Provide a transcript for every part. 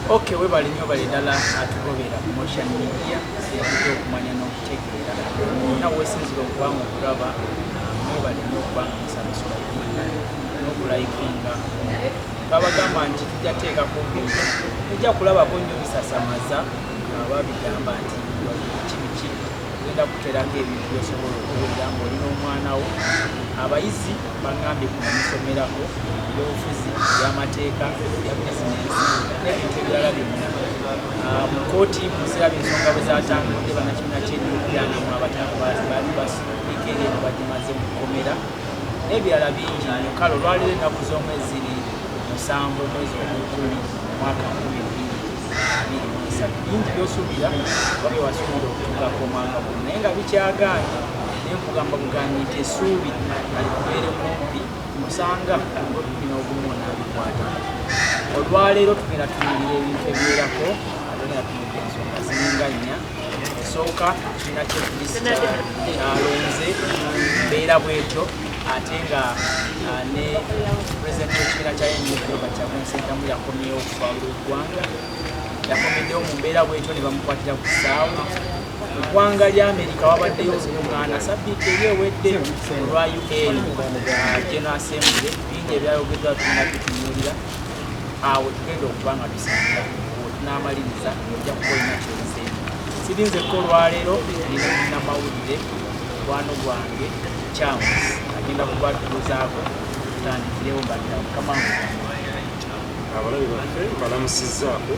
Okay, we bali nnyo bali ddala atugobera ku motion media yakuja okumanya n'okutegeera na weesinzira okubanga okulaba mwe bali nnyo okubanga musabisula n'okulayikinga babagamba nti tujja teekako bintu tujja kulabako nnyo bisasamaza babigamba nti kibiki tugenda kuterako ebintu byosobola okuwulira ng'olina omwana wo abayizi bagambye kunamusomerako ebyobufuzi by'amateeka bya bizinensi n'ebintu ebirala byonna mu kooti muziraba ensonga bwe zatambudde bannakibiina ky'ebyokuyanamu abatakabazi baali basiika eri eno bagimaze mu kkomera n'ebirala bingi nnyo kale olwaliro ennaku z'omwezi 7 omwezi ogw'ekumi mwaka 2023 bingi byosuubira oba wasuubira okutuukako omwaka guno naye nga bikyagaanye naye nkugamba buganye nti essuubi alikubeere kumpi musanga bino ogumu onaabikwata olwaleero tugenda tunyulira ebintu ebiwerako atugenda tunyulira ensonga ziringa nnya esooka kibiina ky'ekrisita alonze mbeera bwetyo ate nga ne pulezidenti w'ekibiina kya NUP Lukyamuzi yakomyewo okuvaala eggwanga yakomeddewo mu mbeera bwetyo ne bamukwatira ku ssaawa eggwanga lya Amerika wabaddeyo olukuŋŋaana sabbiiti eri ewedde olwa UN General Assembly bingi ebyayogeddwa tugenda tutunyulira awo tugenda okuba nga tusingira tunaamaliriza ojja kuba olina kyozeemu sirinzeko olwaleero nina munnamawulire mukwano gwange Lukyamuzi agenda kuba tubuzaako tutandikirewo mbaddira mukama abalabi baffe balamusizzaako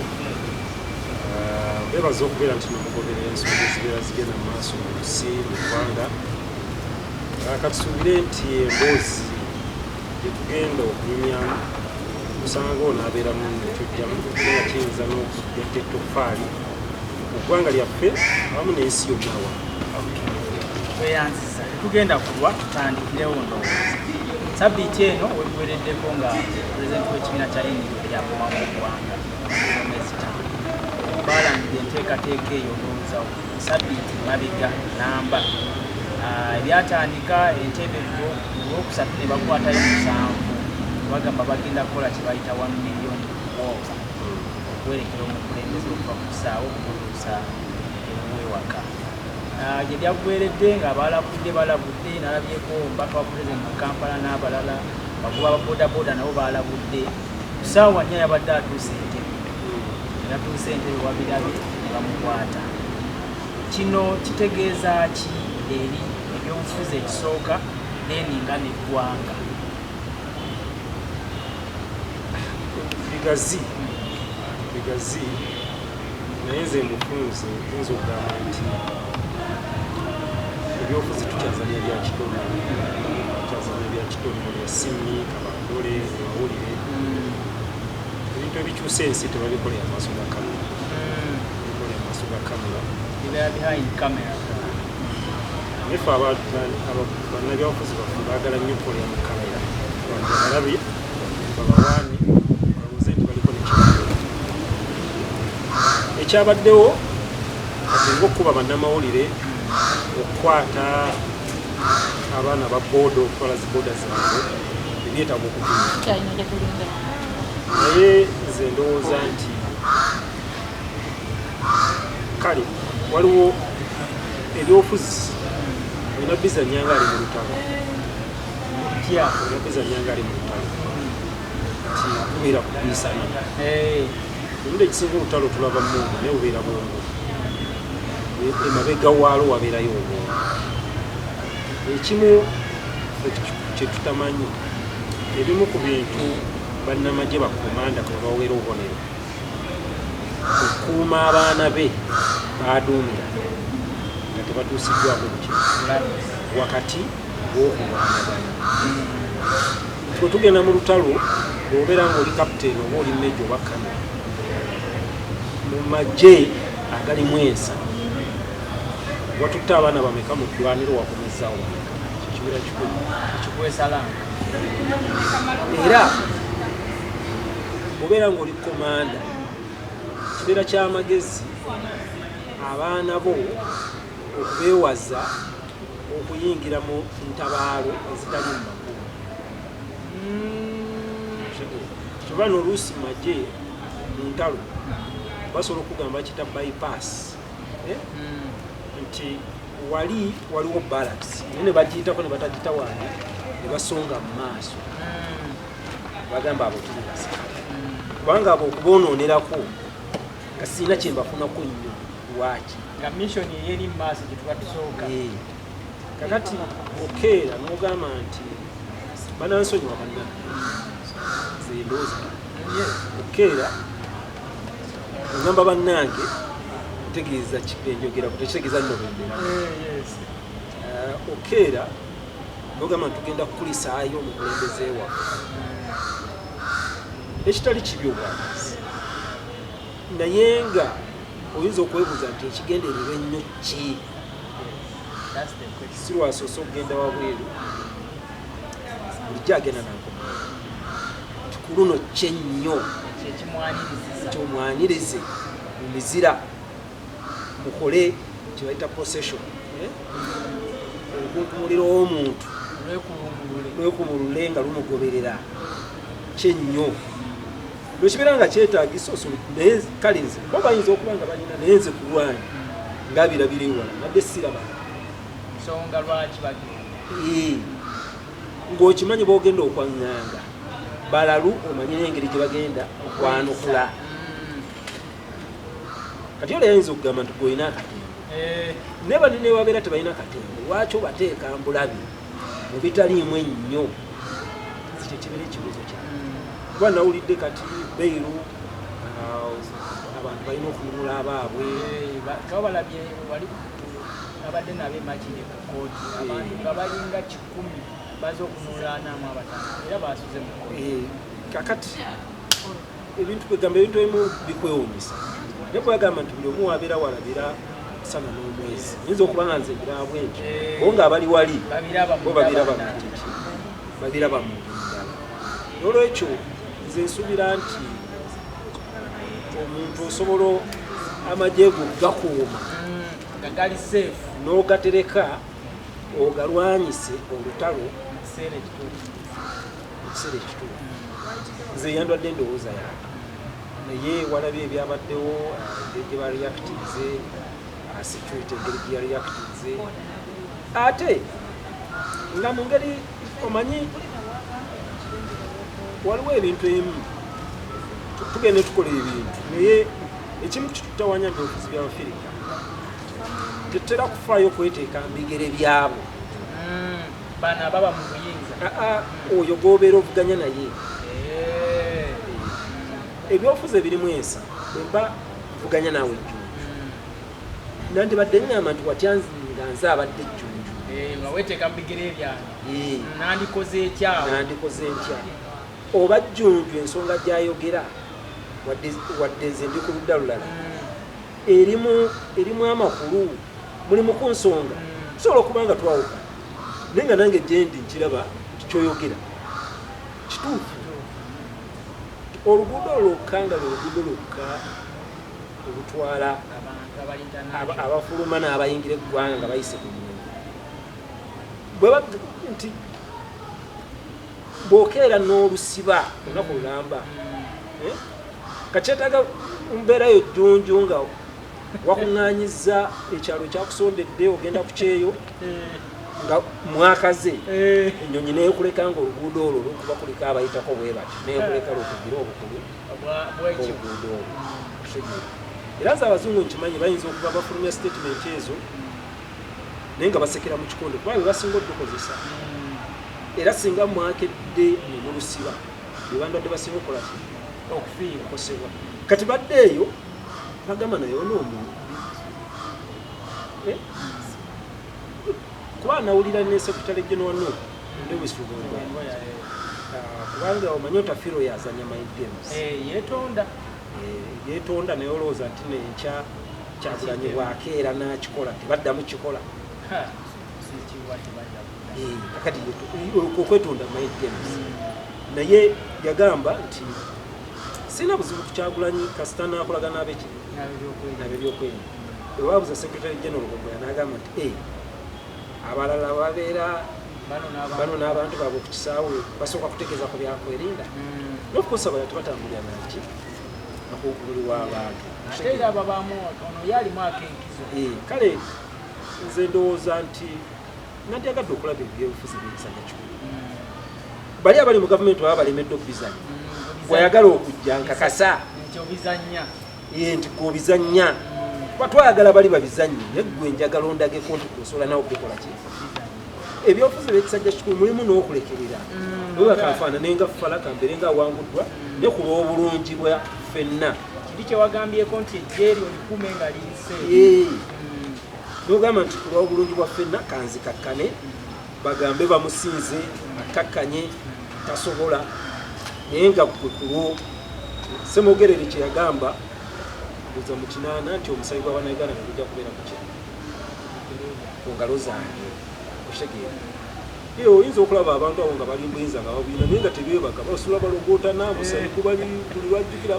bebaza okubeera nti nomugoberera ensonga ezibeera zigenda mu maaso mu nsi mu ggwanga katusuubire nti emboozi gyetugenda okunyumyamu osanga onaabeeramu nekyojjamu nga kiyinza n'okuyetta ettoffaali mu ggwanga lyaffe awamu n'ensi yonna weyanziza tetugenda kulwa tutandikirewo ndowooza sabbiiti eno weguwereddeko nga pulezidenti w'ekibiina kya NUP yakoma mu ggwanga omwezi balangire enteekateeka eyo olowooza sabbiiti mabega namba ebyatandika entebe olwokusatu ne bakwatayo 7 bagamba bagenda kukola kye bayita 1 million walls okwerekera omukulembeze okuva ku kisaawo okuluusa ewaka gye lyagweredde nga balabudde nalabyeko omubaka wa pulezidenti mu Kampala n'abalala bakuba ababoodaboda nabo balabudde ku ssaawa 4 yabadde atuuse entebe yatuuse entebe wabirabe ne bamukwata kino kitegeeza ki eri ebyobufuzi ekisooka neninga neggwanga bigazi naye nze mufunze nza okugamba nti ebyobufuzi tukyazanya bya kitongole yasimmi kabandole mawulire ebintu ebikyusa ensi tebabikolera amaaso ga kamera bikolera amaaso ga kamera naye fe bannabyabufuzi baffe baagala nnyo okukolera mu kamera balabe babawaani balowooze nti baliko nekibakola ekyabaddewo asinga okuba bannamawulire okukwata abaana ba booda okukola zibooda zaabwe ebyetaaga okukuuma naye nze ndowooza nti kale waliwo ebyobufuzi olina bizanya nga ali mu lutalo nti tubeera kukumisana olundi ekisinga olutalo tulaba mungu naye bubeera bwongo emabega waalo wabeerayo obwongo ekimu kyetutamanyi ebimu ku bintu bannamagye bakomanda kwe baweera obubonero okukuuma abaana be baduumira nga tebatuusiddwako buki wakati w'okulwanagana twe tugenda mu lutalo bw'obeera ng'oli kapiteeni oba oli mejo oba kamera mu magye agalimu ensa watutte abaana bameka mu ddwaniro wakomezaawo kikibeera kikulu ekikwesalamu era obeera ng'oli komanda kibeera ky'amagezi abaana bo okubeewaza okuyingira mu ntabaalo ezitali mu makubo kiba n'oluusi magye mu ntalo basobola okugamba kita bypass nti waliwo balance naye ne bagiyitako ne batagita wange ne basonga mu maaso bagamba abo tulibasa kubanga abo okubonoonerako nga sirina kye mbafunako nnyo lwaki nga mission yeri mu maaso gye tuba tusooka kakati okeera n'ogamba nti banansonyiwa bannange zendooza okeera ogamba bannange ntegeeza enjogeraku tekitegeeza nno bembera okeera n'ogamba nti tugenda kukulisaayo omukulembeze waffe ekitali kibi obwagazi naye nga oyinza okwebuuza nti ekigendererwa ennyo ki si lwasoose okugenda wabweru bulijjo agenda nankoma nti ku luno kyennyo kyomwanirize mu mizira mukole kyebayita procession olukunkumuliro w'omuntu lwekumulule nga lumugoberera kyennyo lwekibeera nga kyetaagisa osolo naye kale nze bo bayinza okuba nga balina naye nze ku lwanyi ngabirabira ewala nadde siraba nsonga lwaki ng'okimanyi boogenda okwaŋŋanga balalu omanyi n'engeri gye bagenda okwanukula kati olwo yayinza okugamba nti golina akatembo naye bali newabeera tebalina katembo lwaki obateeka mbulabi mu bitaliimu ennyo kikyo kibeera ekibuuzo kyawe kuba nawulidde kati beiru abantu balina okununula abaabwe nga balabye wali abadde nabe makiri ku kooti abantu nga balinga 100 baza okununula 45 era basuze mu kooti kakati ebintu kwegamba ebintu ebimu bikwewuunyisa naye kwegamba nti buli omu wabeera walabira sana n'omwezi nyinza okuba nga nze birabwe nti bo nga abali wali bo babiraba mu ndala olwekyo nze nsuubira nti omuntu osobola amagye go gakuuma nga gali safe n'ogatereka ogalwanyise olutalo mu kiseera ekituufu nze yandwadde endowooza yange naye walabye ebyabaddewo engeri gye bareactinze security engeri gye yareactinze ate nga mu ngeri omanyi waliwo ebintu ebimu tugende tukola ebintu naye ekimu kitutawanya byobufuzi by'Abafirika tetera kufaayo kweteeka mbigere byabo bana baba mu buyinza oyo gobeera ovuganya naye ebyobufuzi ebirimu ensa bwemba vuganya naawe ejjunju nandibadde ngamba nti watya nga nze abadde ejjunju nga weteeka mu bigere byange nandikoze ntya oba jjunju ensonga gyayogera wadde nze ndi ku ludda lulala erimu amakulu mulimu ku nsonga tusobola okuba nga twawuka naye nga nange gyendi nkiraba tikyoyogera kituufu oluguudo olwokka nga lweluguudo lwokka olutwala abafuluma n'abayingira eggwanga nga bayise ku mulimu nti bw'okeera n'olusiba olunaku lulamba kakyetaaga mbeerayo jjunju nga wakuŋŋaanyiza ekyalo kyakusondedde ogenda ku kyeyo nga mwakaze ennyonyi neekuleka nga oluguudo olwo lwokuba kuliko abayitako bwe bati neekuleka lwokugira obukulu obuguudo olwo era nze abazungu nkimanyi bayinza okuba bafulumya statement ezo naye nga basekera mu kikonde kuba bwe basinga oddukozesa era singa mwakedde nemulusiba bebandadde basinga okukola okufiira okosebwa kati badde eyo bagamba naye onoomuntu kuba nawulira ne secretary general no Lewis Rugombo kubanga omanyi otafiro yazanya mind games yeetonda naye olowooza nti nenkya kyagulanyi bwakeera n'akikola tebaddamu kikola kakati okwetonda mind games naye yagamba nti sina buzibu kukyagulanyi kasita n'akolaga n'abebyokwerinda ewabuza secretary general Rugombo n'agamba nti abalala babeera bano n'abantu baabwe ku kisaawe basooka kutegeeza ku byakwerinda n'okukosa bala tebatambulira naki obululu bw'abantu ate era babamu ono yalimu akenkizo kale nze ndowooza nti nandyagadde okulaba ebyobufuzi by'ekisanja kikulu bali abali mu gavumenti baba balemedde okubizanya bwayagala okujja nkakasa nti obizanya nti gw'obizanya kuba twayagala bali babizanye naye ggwe njagala ondageko nti kusobola nawe okukola ki ebyobufuzi by'ekisajja kikulu mulimu n'okulekerera webakanfaanane nga falaka mbere nga awanguddwa ne ku lw'obulungi bwa ffenna kiri kyewagambyeko nti ejjeeri olikuume nga liise nogamba nti ku lw'obulungi bwa ffenna kanzikakkane bagambe bamusinze akakkanye tasobola naye nga gwe ku lwo Semogerere kye yagamba kuza mu kinaana nti omusayi gw'Abannayuganda ne gujja kubeera ku kye ku ngalo zange okitegeera iyo oyinza okulaba abantu abo nga bali mbuyinza nga babuyina naye nga tebeebaka basula balogootana musayi kubali buli lwajjukira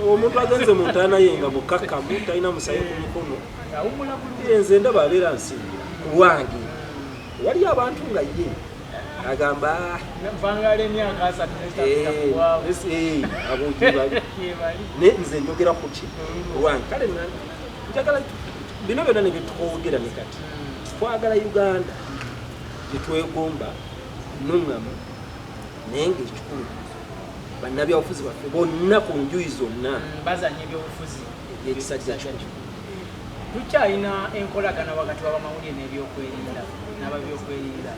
omuntu agenze mu ntaana ye nga mukakkamu talina musayi ku mukono nze ndaba abeera nsingira ku lwange waliyo abantu nga ye agamba nze njogera ku ki lwange kale njagala bino byonna ne byetukwogera ne kati twagala Uganda gyetwegomba nuŋŋamu naye ngaekikulu bannabyabufuzi baffe bonna ku njuyi zonna bazanya ebyobufuzi ebyekisajja kyo tukyalina enkolagana wakati w'abamawulire n'ebyokwerinda n'ababyokwerinda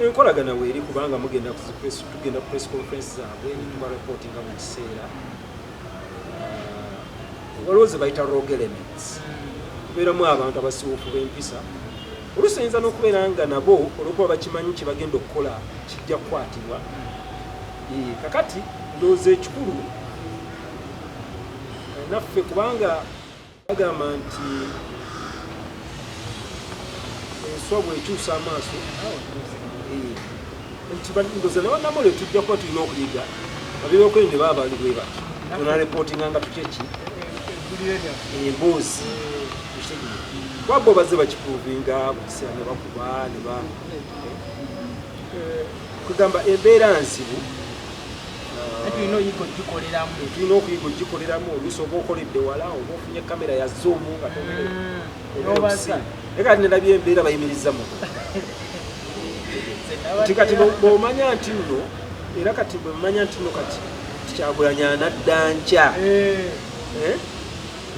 enkolagana weeri kubanga tugenda ku press conference zaabwe netuba reportinga mu kiseera waliwo ze bayita rogue elements kubeeramu abantu abasibuufu b'empisa oluusi oyinza n'okubeera nga nabo olwokuba bakimanyi kye bagenda okukola kijja kukwatibwa kakati ndowooza ekikulu naffe kubanga bagamba nti enswa bwekyusa amaaso nti ndowooza ne bannamawulire tujja kuba tulina okuyiga babyokwerinda baba bali bwe bati tunareportinga nga tukyeki emboozi wabbo bazze bakipuvinga bukiseera ne bakuba ne kugamba embeera nzibu tulina okuyiga ogikoleramu oluusi oba okoledde wala oba ofunye kamera ya zoomu nga naye kati nerabye embeera bayimiriza mu nti kati bwomanya nti nno era kati bwemanya nti nno kati Kyagulanyi anadda nkya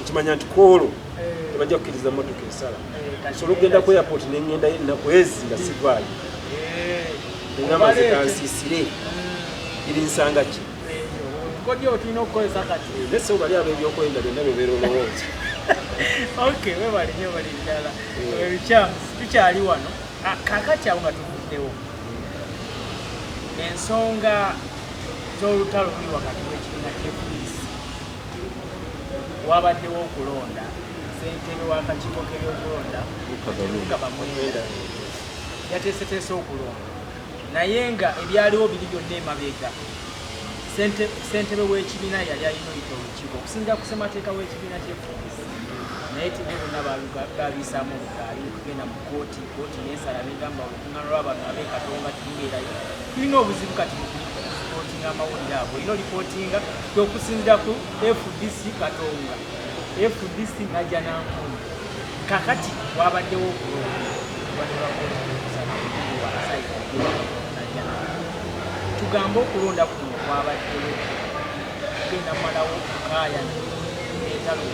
nkimanya nti koolo tebajja kukkiriza motoka esala nsobola okugenda ku airport neŋŋenda ennaku ezi nga sivaayo neŋŋamba nze kansiisire iri nsanga ki nese bali abo ebyokwerinda byonna bebeera olowooza webali ddala Lukyamuzi tukyali wano kakati awo nga tuvuddewo ensonga z'olutalo luli wakati w'ekibiina ky'epoliisi wabaddewo okulonda ssentebe w'akakiiko k'ebyokulonda Lukaba Mwenda yateeseteese okulonda naye nga ebyaliwo biri byonna emabega ssentebe w'ekibiina yali alina oyita olukiiko okusinzira ku ssemateeka w'ekibiina ky'epoliisi naye tene bonna babisaamu obugaali okugenda mu kooti nesala negamba olukuŋŋaana lw'abantu ab'ekatonga tingeerayo tulina obuzibu kati ripootinga amawulire ago olina oripootinga okusinzira ku FDC Katonga FDC najja nankumi kakati wabaddewo tugambe okulonda kuno kwabaddewo tugenda malawo kukaaya entalo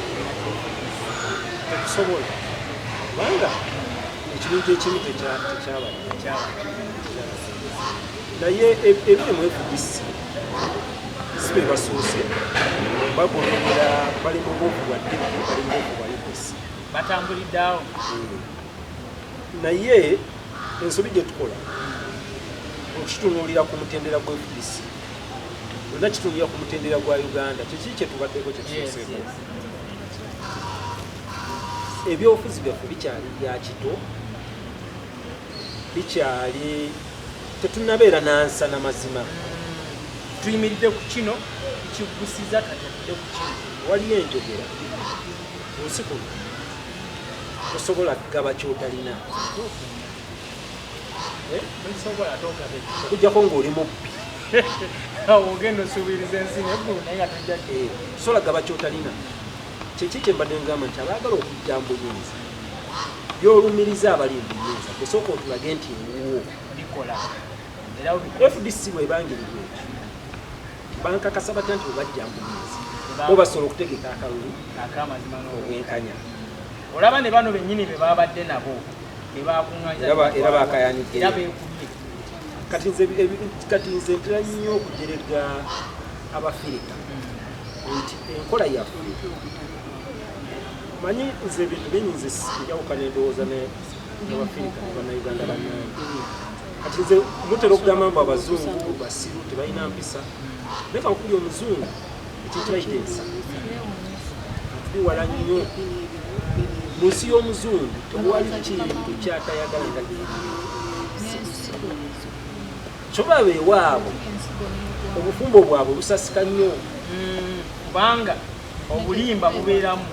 tekusobola kubanga ekibintu ekimu tekyabadde naye ebiri mu FDC si be basoose bagolera bali mu bwoko bwa DP bali mu bwoko bwa UPC batambulidde awo naye ensobi gye tukola okitunuulira ku mutendera gwa FDC olina kitunuulira ku mutendera gwa Uganda kiki kyetubaddeko kyetusooseko ebyobufuzi byaffe bikyali bya kito bikyali tetunabeera nansana mazima tuyimiridde ku kino kikugusiza katadde ku kino waliyo enjogera ensi kuno tosobola kugaba kyotalina okujjako ng'oli mubbi ogenda osubiriza ensi neggulu naye nga tojja solaga bakyotalina kyeki kyembadde ngamba nti abaagala okujjamba obuyinza byolumiriza abalimba buyinza kusooka otulage nti ewo bikola FDC bwebangirirwa ekyo bankakasa batya nti webajjamba obuyinza bo basobola okutegeka akalulu akamazima obwenkanya olaba ne bano bennyini be babadde nabo era bakayanidde era beekubye kati nze ntera nnyo okujerega abafirika nti enkola yaffe manyi nze ebintu binyinza njawukana endowooza n'abafirika ne bannayuganda bannange kati nze mutera okugamba mbu abazungu basiru tebalina mpisa naye kakuli omuzungu ekintu kibayita ensa tuliwala nnyo mu nsi y'omuzungu tewali kintu kyatayagala nga kyobalaba ewaabwe obufumbo bwabwe busasika nnyo kubanga obulimba bubeeramu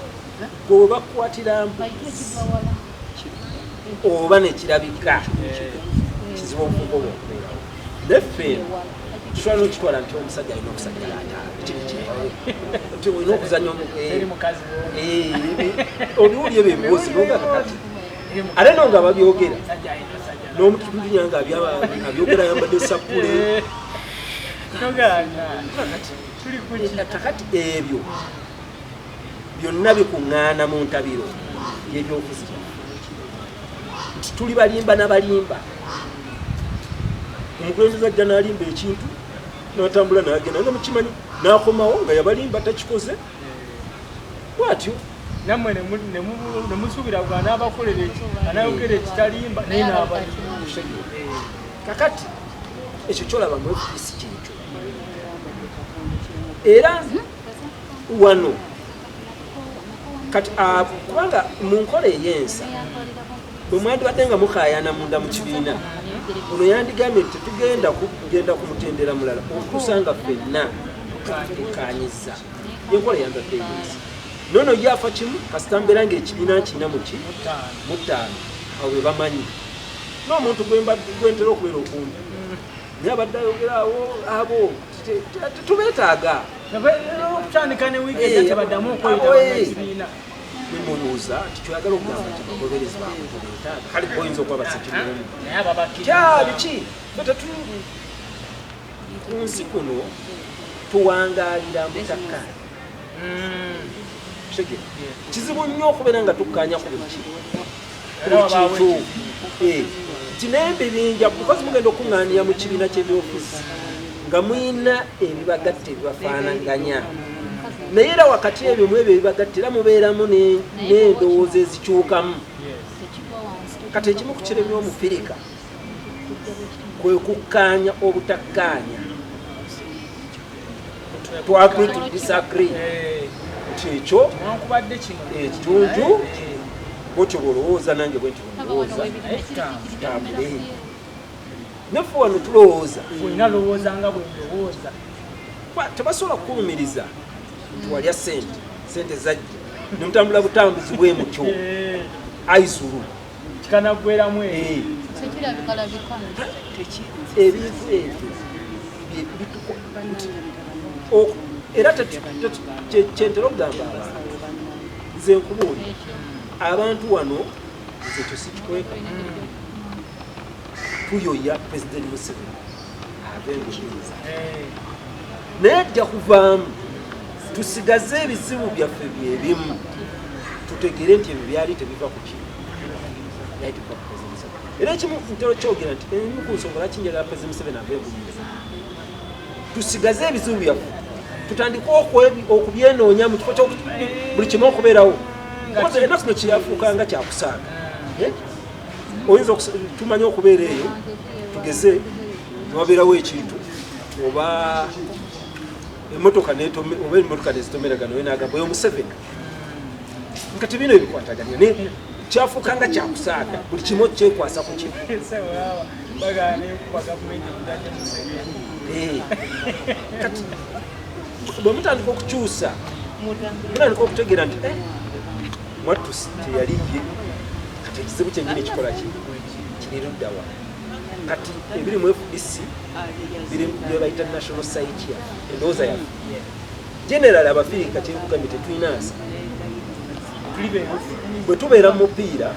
gwe bakukwatira oba nekirabika kizibu obufumbo bwokubeerawo neffe tusobola nokitwala nti omusajja alina okusajjala nti olina okuzanya obiwuli ebyo ebibuuzi nogakati ate no nga babyogera n'omututulinya nga abyogera ayambadde sapule kakati ebyo byonna bikuŋŋaana mu ntabiro y'ebyobufuzi nti tuli balimba n'abalimba omukulembeze ajja n'alimba ekintu n'atambula n'agenda nga mukimanyi n'akomawo nga yabalimba takikoze bwatyo nammwe nemusuubira gwa n'abakolera anayogera ekitalimba naye n'abalimba kakati ekyo kyolaba mu FDC kyekyo era wano kati kubanga mu nkola ey'ensa bwe mwandibadde nga mukayana munda mu kibiina ono yandigambye nti tetugenda kugenda kumutendera mulala okusanga ffenna tukanyiza yenkola yanzadde ey'ensa nono yafa kimu kasita mbeera ng'ekibiina nkina muki mu ttaano awo bwe bamanyi n'omuntu gwentera okubeera okumpi naye abadde ayogeraawo abo tetubeetaaga okutandika ne wiiki ejja tebaddamu okweyitaekibiina nemuluuza nti kyoyagala okugamba nti abagoberezi baabwe tebeetaaga kale boyinza okuba basekirimu kyabiki ku nsi kuno tuwangaalira mutakkana kizibu nnyo okubeera nga tukkanya ku biki kintu nti naye mbibinja kukozi mugenda okuŋŋaanira mu kibiina ky'ebyobufuzi nga mwina ebibagatta ebibafaanaganya naye era wakati ebyo mu ebyo ebibagatta era mubeeramu n'endowooza ezikyukamu kati ekimu ku kiremya omufirika kwe kukkaanya obutakkaanya to agree to disagree ekyo ekitundu bwotyo bwolowooza nange bwe nti olowooza tambule neffe wano tulowooza tebasobola kukulumiriza nti walya sente zajja nemutambula butambuzi bwe mutyo aizulu kikanagweramu ebintu ebyo era kyentera okugamba abantu nze nkubuulira abantu wano nze ekyo sikikweka tuyoya pulezidenti Museveni abenguyiza naye ajja kuvaamu tusigaze ebizibu byaffe byebimu tutegere nti ebyo byali tebiva ku kintu naye tuva ku pulezidenti Museveni era ekimu ntera kyogera nti emu ku nsonga lwaki njagala pulezidenti Museveni abenguyiza tusigaze ebizibu byaffe tutandika okubyenoonya mu kifo buli kimu okubeerawo enaku kino kyafuukanga kyakusaaga oyinza tumanye okubeera eyo tugeze niwabeerawo ekintu oba emotoka nezitomeragana oyo nagamba oyo Museveni nkati bino ebikwataganya kyafuukanga kyakusaaga buli kimu kyekwasa ku kimu kati bwe mutandika okukyusa mutandika okutegeera nti mwattu teyali ye kati ekizibu kyennyini ekikola kiri luddawa kati ebiri mu FDC biri bye bayita national site ya endowooza yaffe general abafirika kyenkugambye tetulina nsa bwe tubeera mu mupiira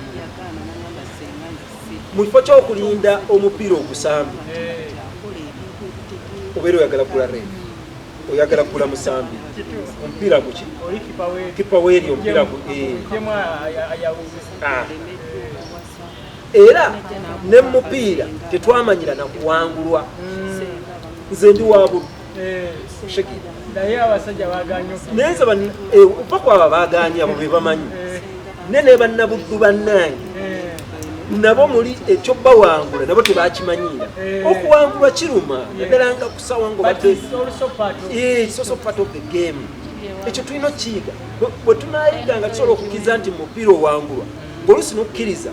mu kifo ky'okulinda omupiira ogusambi obeera oyagala kugula red oyagala kugula musambi omupiira guki kipa weeri omupiira era ne mupiira tetwamanyira nakuwangulwa nze ndi wabulu naye nze opaka abo baganye abo be bamanyi ne ne bannabuddu bannange nabo muli ekyo bawangula nabo tebakimanyira okuwangulwa kiruma naddala nga kusawa nga obadde soso part of the game ekyo tulina okukiyiga bwe tunayiga nga tusobola okukkiriza nti mupiira owangulwa ng'oluusi n'okukkiriza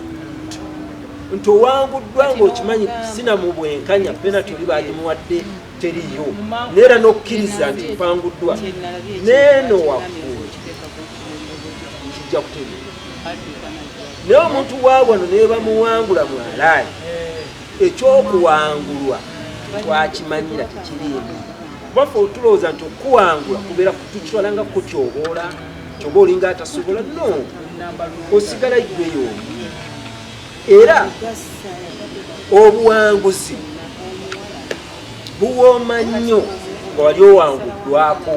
nti owanguddwa ng'okimanyi sina mu bwenkanya penalty oli bagimuwadde teriyo neera n'okukkiriza nti mpanguddwa neeno waggulu kijja kutegeera naye omuntu waawano ne bamuwangula mwalaali ekyokuwangulwa twakimanyira tekiriimu baffe otulowooza nti okuwangula kubeera tukitwalanga ku kyoboola kyoba olinga atasobola no osigala iggweyo era obuwanguzi buwooma nnyo nga wali owanguddwako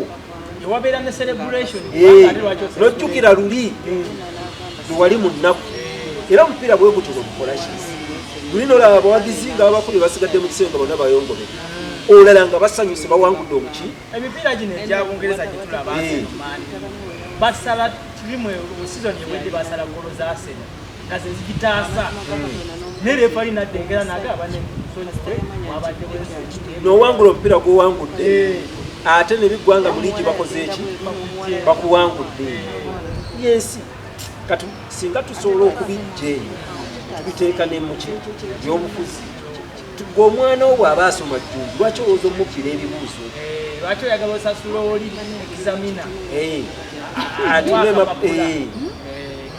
nojjukira luli lwali mu nnaku era omupiira bwe gutyo bwe gukola ki luli nolaba abawagizi nga babakuli basigadde mu kisenge bonna bayongobere olala nga basanyuse bawangudde omuki emipiira gino egyabungereza gyetulaba basala kirimu sizoni ewedde basala golo za Arsenal nga ze zigitaasa ne refari naddengera nagaba n'owangula omupiira gw'owangudde ate ne biggwanga mu liigi bakoze eki bakuwangudde yensi kati singa tusobola okubijja eyo tubiteeka nemuki byobufuzi gwe omwana wo bw'aba asoma jjunju lwaki olowooza omukkira ebibuuzo lwaki oyagala osasula oli examina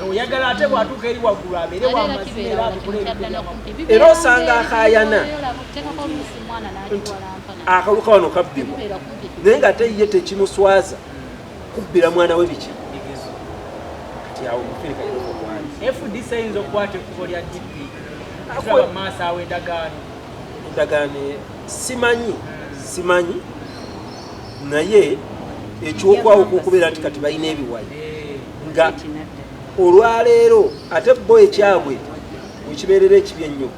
oyagala ate bwatuuka eri waggulu abeere wamazima era atukula era osanga akayana akaluka wano kabbibwa naye nga ate ye tekimuswaza kubbira mwana we biki kati awo mufirika FDC ayinza okukwata ekkubo lya DP tulaba maaso awo endagaano simanyi naye ekyokwawuka okubeera nti kati balina ebiwayi nga olwaleero ate bo ekyabwe wekibeerera ekibi ennyo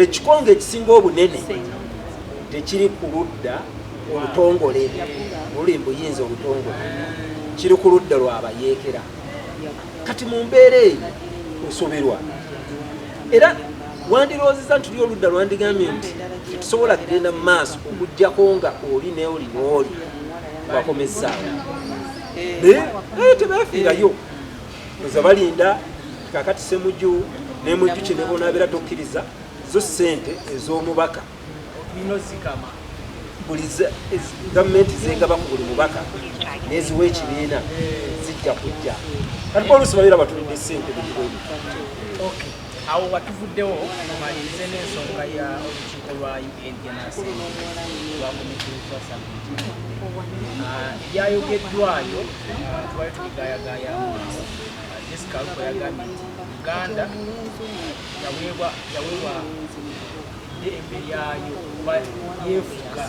ekikonge ekisinga obunene tekiri ku ludda olutongole olulimi buyinza olutongole kiri ku ludda lwabayeekera kati mu mbeera eyo osoberwa era wandiroozeza nti lyo oludda lwandigambye nti tetusobola kugenda mu maaso okuggyako nga oli neoli nooli bakomezaawo naye tebeefiirayo oza balinda kakati semujju nemujju kye bonaabeera tokkiriza zo ssente ez'omubaka buli gavumenti zegaba ku buli mubaka neziwa ekibiina zijja kujja kati oluusi babeera batulidde ssente bugibwebi awo watuvuddewo tumalirize n'ensonga ya olukiiko lwa UNDNC lwa komitiwa sabiti ebyayogeddwayo twali tubigayagaya disikaluko yagambye nti Uganda yaweebwa embe yaayo kuba yeefuga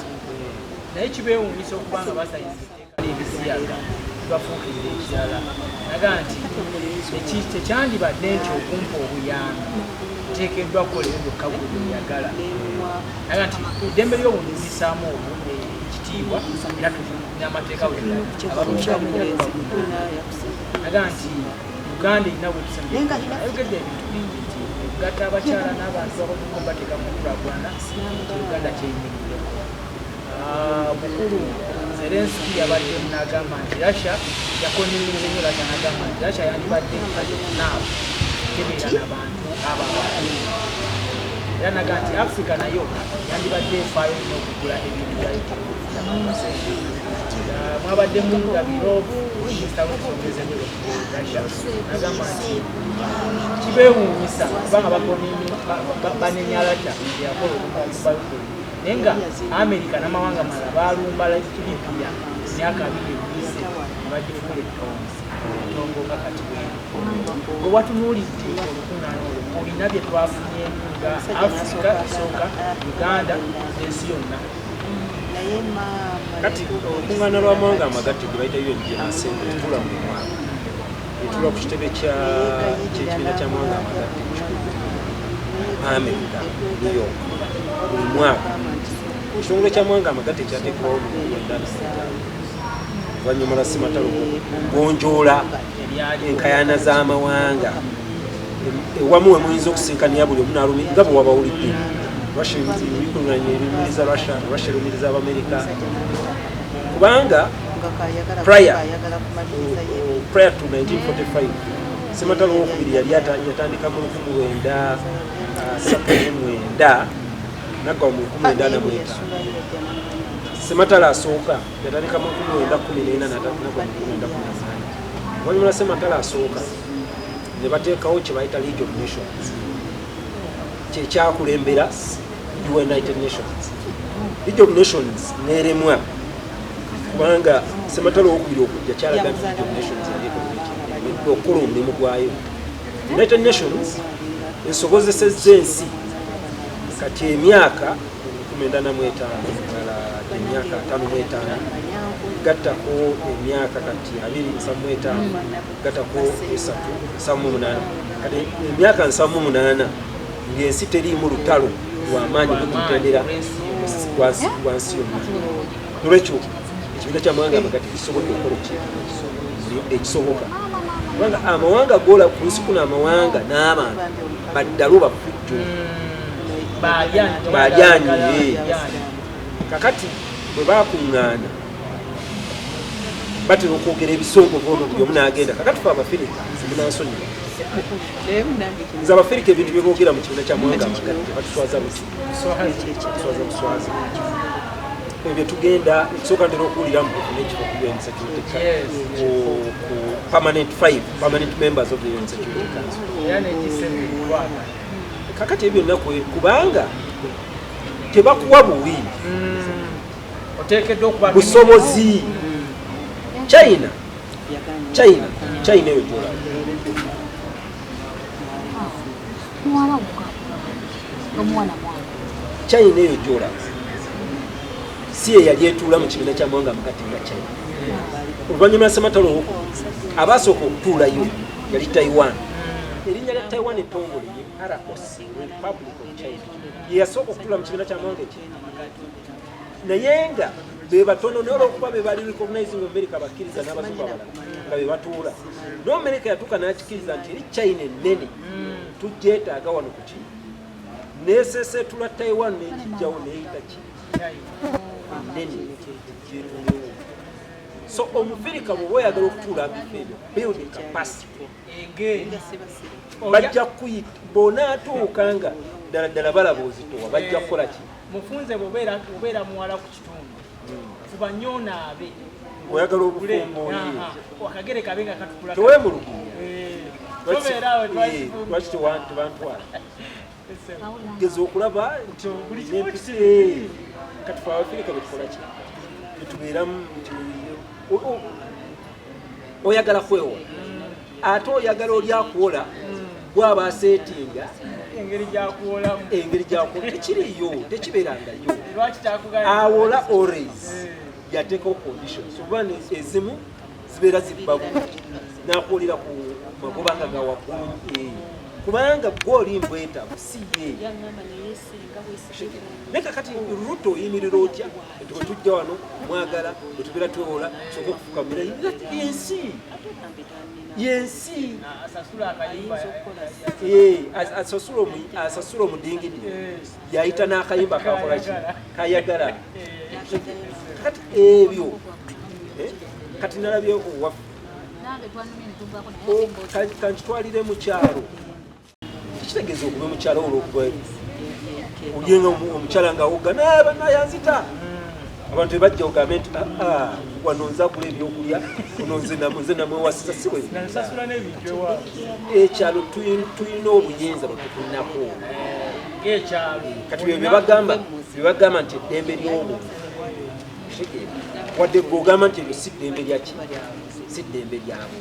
naye kibeewuunyisa okuba nga basayiza etteeka ly'ebiziyaga bafuukirira ekirala naga nti tekyandibadde nti okumpa obuyambi oteekeddwa kukolera byokka bweyagala naga nti eddembe ly'obuntu lisaamu ekitiibwa era n'amateeka naga nti Uganda erina bwetusaayogedde ebintu bingi nti okugatta abakyala n'abantu abakuko bateeka mu nkulaakulana Uganda kyeyimirireko mukulu Zelensky yabadde n'agamba nti Russia yakoniriza nnyo Russia n'agamba nti Russia yandibadde naabo tebeera n'abantu ababakulu era naga nti Africa nayo yandibadde efaayo n'okugula ebintu byayo mwabaddemu gabirovu minisitawekongezebero Russia nagamba nti kibeewuunyisa kubanga bagonini banenyalata yakola okubaluko naye nga America n'amawanga malala balumba Libya emyaka 2 ebiyise nebagifuula etongo nga kati bwe watunuulidde olukuŋŋaana olwo olina bye twafunye nga Africa esooka Uganda n'ensi yonna kati olukuŋŋaana lw'amawanga amagatte gye bayita UNGNASEN etula mu mwaka etula ku kitebe ky'ekibiina ky'amawanga amagatte America New York buli mwaka ekitongole ky'amawanga amagatte kyateekwawo mu 1995 oluvannyuma lwa ssematalo gonjoola enkaayana z'amawanga ewamu we muyinza okusinkanira buli omu n'alumi nga bwe wabawulidde Russia erumiriza Russia erumiriza Abamerika kubanga prior to 1945 ssematalo wokubiri yali yatandika mu 1939 naggawa mu 1945 ssematalo asooka yatandika mu 1914 naggawa mu 1918 oluvannyuma lwa ssematalo asooka ne bateekawo kye bayita League of Nations kyekyakulembera United Nations. League of Nations n'eremwa kubanga ssematalo wokubiri okujja kyalaga nti League of Nations okukola omulimu gwayo. United Nations esobozesezza ensi kati emyaka 1995 emyaka 55 gattako emyaka kati 275 gattako 378 kati emyaka 78 ng'ensi teriimu lutalo lw'amaanyi lwekutendera wansi yonna. Nolwekyo ekibiina ky'amawanga amagatte kisobodde okukola ekisoboka kubanga amawanga goola ku nsi kuno amawanga n'abantu baddalo bafujjo balyanyi kakati bwe baakuŋŋaana batera okwogera ebisongovu ono buli omu n'agenda kakati fe Abafirika zimunansonyiwa nze Abafirika ebintu bye boogera mu kibiina ky'amawanga amagatte batuswaza buswazi ebyo tugenda ekisooka ntera okuwuliramu n'ekifo ku UN Security Council ku permanent members of the UN Security Council kakati ebyo nnaku kubanga tebakuwa buwi busobozi China eyo gyolaba China eyo gyolaba si eyali etuula mu kibiina ky'amawanga amagatte nga China. Oluvannyuma lwa ssematalo abaasooka okutuulayo yali Taiwan. Erinnya lya Taiwan ettongole ye ROC, Republic of China. Ye yasooka okutuula mu kibiina ky'amawanga eki. Naye nga be batono n'olwokuba be bali recognizing America bakkiriza n'abazungu abalala nga be batuula. N'Amerika yatuuka n'akikiriza nti eri China ennene tugyetaaga wano ku ki. Neeseseetula Taiwan n'ekijjawo n'eyita ki. So Omufirika bw'oba oyagala okutuula bifo ebyo build capacity bajja kuyita bw'onaatuuka nga ddala balaba ozitowa bajja kukola ki mufunze bw'obeera muwala ku kitundu fuba nnyo onaabe oyagala obufumbo akagere kabe nga katukula teweemulugunya lwaki tebantwala geza okulaba nti kati fe Abafirika betukola ki betubeeramu nti oyagala kwewola ate oyagala oli akuwola gwaba aseetinga engeri gyakuwola tekiriyo tekibeerangayo awola always yateekawo conditions oba ezimu zibeera zibbabu n'akuwolera ku magoba nga gawaggulu kubanga gw'oli mbwetaavu si ye naye kakati Ruto oyimirira otya nti bwe tujja wano mwagala bwe tubeera twewola soka okufukamira yensi asasula omudingidi yayita n'akayimba kakola ki kayagala kati ebyo kati nalabye owaffe kankitwalire mu kyalo tekitegeeza okuba mu kyalo olwokuba olyenga omukyala nga wogga nayanzita abantu tebajja ogambe nti wano nza kula ebyokulya ono nze namwewasiza si bwe ekyalo tulina obuyinza bwetufunako kati byebagamba nti eddembe ly'obuntu wadde gweogamba nti ebyo si ddembe lyaki si ddembe lyabo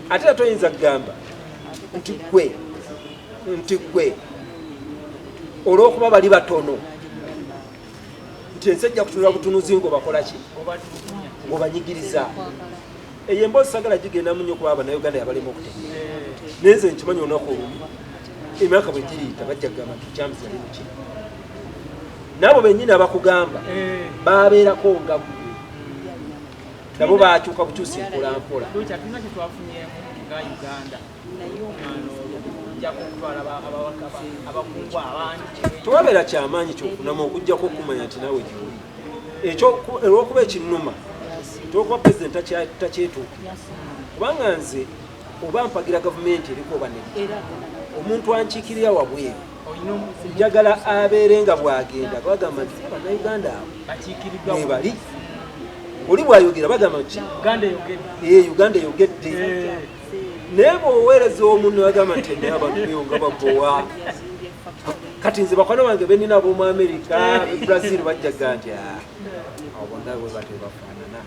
ate era toyinza kugamba nti gwe olw'okuba bali batono nti ensi ejja kutunula butunuzi ng'obakolaki ng'obanyigiriza eyo emboozi sagala gigenda mu nnyo kuba abannayuganda yabalema okutegeera naye nze nkimanyi olunaku olumu emyaka bwe giriyita bajja kugamba nti Lukyamuzi yali muki nabo bennyini abakugamba babeerako nga gwe nabo bakyuka bukyusi mpolampola tewabeera kyamaanyi kyofunamu okuggyako okumanya nti nawe gyoli ekyo olw'okuba ekinnuma tolwokuba pulezidenti takyetuukira kubanga nze oba mpagira gavumenti eriko oba nedda omuntu ankiikirira wabweru njagala abeere nga bwagenda bagamba nti bannayuganda abo webali oli bwayogera bagamba nti uganda eyogedde naye bw'oweereza omuntu bagamba nti naye abantu beyonga babowa kati nze bakwano bange benina ab'omu Amerika Brazil bajjaga nti abo bonna bwe bate bafaanana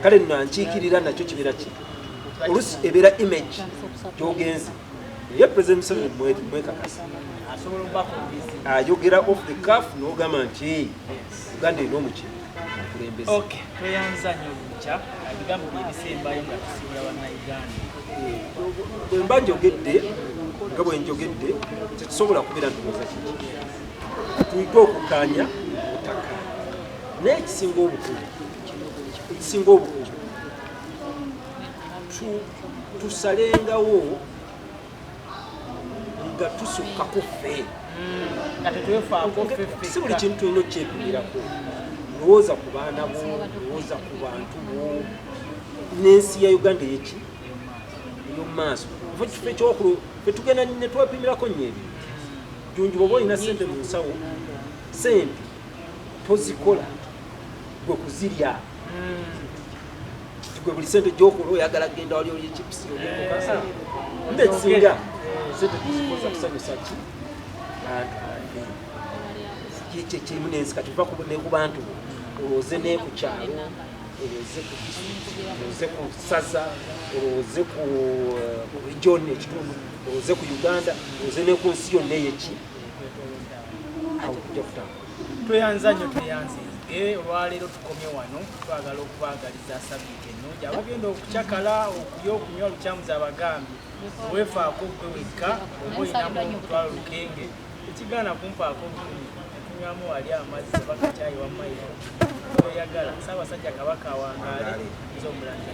kale nno ankiikirira nakyo kibeera ki olusi ebeera image gyogenze naye President Museveni mwekakasa ayogera off the cuff n'ogamba nti Uganda erina omukibi okulembeza tweyanza nnyo Lukya ebigambo byebisembayo nga tusiibula bannayuganda bwe mba njogedde nga bwe njogedde tetusobola kubeera ndowooza kiki tuyige okukaanya obutaka naye ekisinga obukulu tusalengawo nga tusukkako ffe si buli kintu tulina okkyepimiraku lowooza ku baana bo lowooza ku bantu bo n'ensi ya Uganda eyeki ey'omumaaso kifo ekyokulu fe tugenda ne twepimirako nnyo ebintu junju bwoba olina ssente mu nsawo ssente tozikola gwe kuzirya gwe buli ssente gyokola oyagala kgenda wali oli ekipusi olyekokasa mbe ekisinga ssente tuzikoza kusanyusa ki kyekirimu n'ensi kati tuva ne ku bantu olowooze ne ku kyalo olowooze ku disitulikiti olowooze ku ssaza olowooze ku region ekitundu olowooze ku Uganda olowooze ne ku nsi yonna eyeki awo tujja kutambula tweyanza nnyo tweyanzize olwaleero tukomye wano twagala okubaagaliza sabiiti ennungi abagenda okukyakala okulya okunywa Lukyamuzi abagambye weefaako gwe wekka oba olinamu omutwalo lukenge ekigaana kumpaako kunywamu wali amazzi bakacyayi wammairo oyagala Ssaabasajja Kabaka wangaale nze omulanga